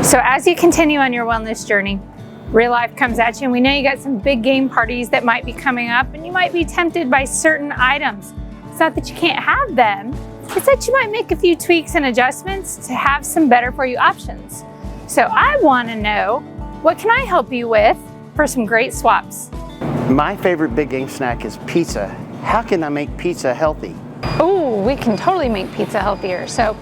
So as you continue on your wellness journey, real life comes at you, and we know you got some big game parties that might be coming up, and you might be tempted by certain items. It's not that you can't have them, it's that you might make a few tweaks and adjustments to have some better for you options. So I want to know, what can I help you with for some great swaps? My favorite big game snack is pizza. How can I make pizza healthy? Oh, we can totally make pizza healthier. So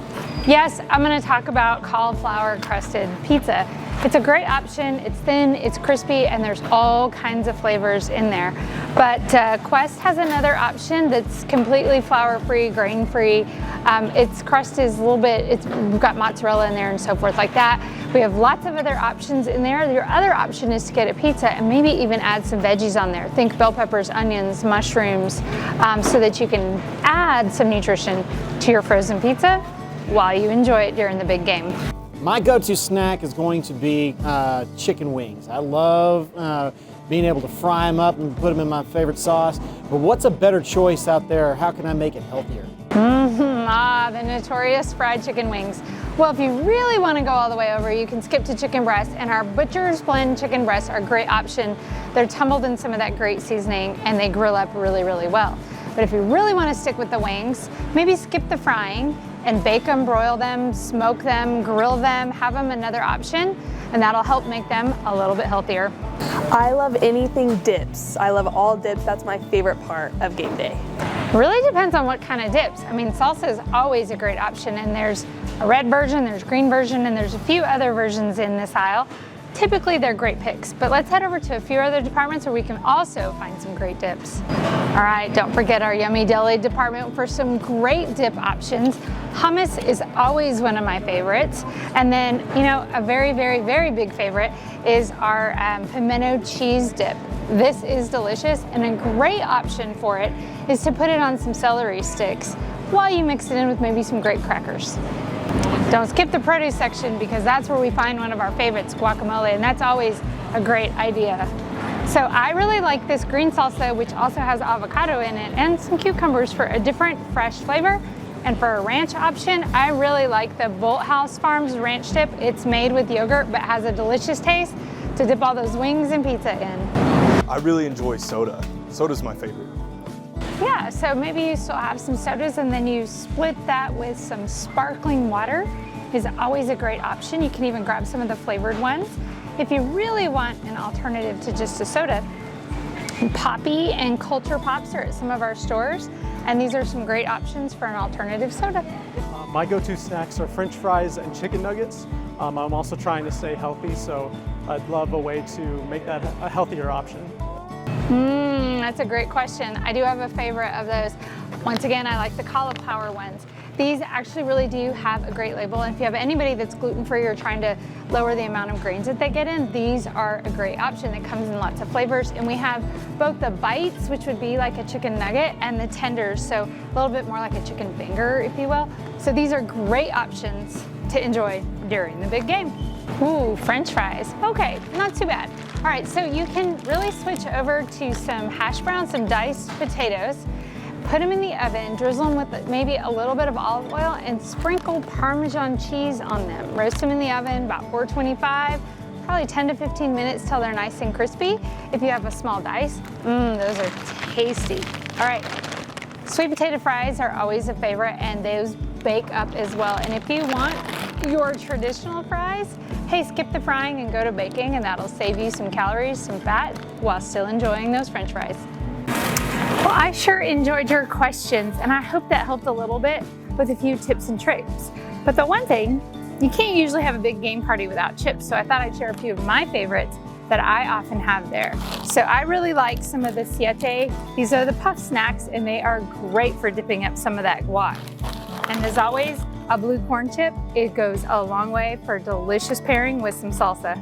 yes, I'm going to talk about cauliflower crusted pizza. It's a great option. It's thin, it's crispy, and there's all kinds of flavors in there. But Quest has another option that's completely flour-free, grain-free. Its crust is a little bit, we've got mozzarella in there and so forth like that. We have lots of other options in there. Your other option is to get a pizza and maybe even add some veggies on there. Think bell peppers, onions, mushrooms, so that you can add some nutrition to your frozen pizza while you enjoy it during the big game. My go-to snack is going to be chicken wings. I love being able to fry them up and put them in my favorite sauce. But what's a better choice out there? How can I make it healthier? The notorious fried chicken wings. Well, if you really want to go all the way over, you can skip to chicken breast, and our Butcher's Blend chicken breasts are a great option. They're tumbled in some of that great seasoning, and they grill up really, really well. But if you really want to stick with the wings, maybe skip the frying and bake them, broil them, smoke them, grill them, have them another option, and that'll help make them a little bit healthier. I love anything dips. I love all dips. That's my favorite part of game day. Really depends on what kind of dips. I mean, salsa is always a great option, and there's a red version, there's a green version, and there's a few other versions in this aisle. Typically, they're great picks, but let's head over to a few other departments where we can also find some great dips. All right, don't forget our Yummy Deli department for some great dip options. Hummus is always one of my favorites. And then, you know, a very, very, very big favorite is our pimento cheese dip. This is delicious, and a great option for it is to put it on some celery sticks while you mix it in with maybe some grape crackers. Don't skip the produce section, because that's where we find one of our favorites, guacamole, and that's always a great idea. So I really like this green salsa, which also has avocado in it and some cucumbers for a different fresh flavor. And for a ranch option, I really like the Bolthouse Farms ranch dip. It's made with yogurt but has a delicious taste to dip all those wings and pizza in. I really enjoy soda. Soda's my favorite. Yeah, so maybe you still have some sodas and then you split that with some sparkling water is always a great option. You can even grab some of the flavored ones. If you really want an alternative to just a soda, Poppy and Culture Pops are at some of our stores, and these are some great options for an alternative soda. My go-to snacks are French fries and chicken nuggets. I'm also trying to stay healthy, so I'd love a way to make that a healthier option. That's a great question. I do have a favorite of those. Once again, I like the cauliflower ones. These actually really do have a great label, and if you have anybody that's gluten-free or trying to lower the amount of grains that they get in, these are a great option. It comes in lots of flavors, and we have both the bites, which would be like a chicken nugget, and the tenders, so a little bit more like a chicken finger, if you will. So these are great options to enjoy during the big game. Ooh, French fries. Okay, not too bad. All right, so you can really switch over to some hash browns, some diced potatoes, put them in the oven, drizzle them with maybe a little bit of olive oil, and sprinkle Parmesan cheese on them. Roast them in the oven about 425, probably 10 to 15 minutes till they're nice and crispy. If you have a small dice, those are tasty. All right, sweet potato fries are always a favorite, and those bake up as well. And if you want your traditional fries, hey, skip the frying and go to baking, and that'll save you some calories, some fat, while still enjoying those French fries. Well, I sure enjoyed your questions, and I hope that helped a little bit with a few tips and tricks. But the one thing, you can't usually have a big game party without chips, so I thought I'd share a few of my favorites that I often have there. So I really like some of the Siete. These are the puff snacks, and they are great for dipping up some of that guac. And as always, a blue corn chip, it goes a long way for delicious pairing with some salsa.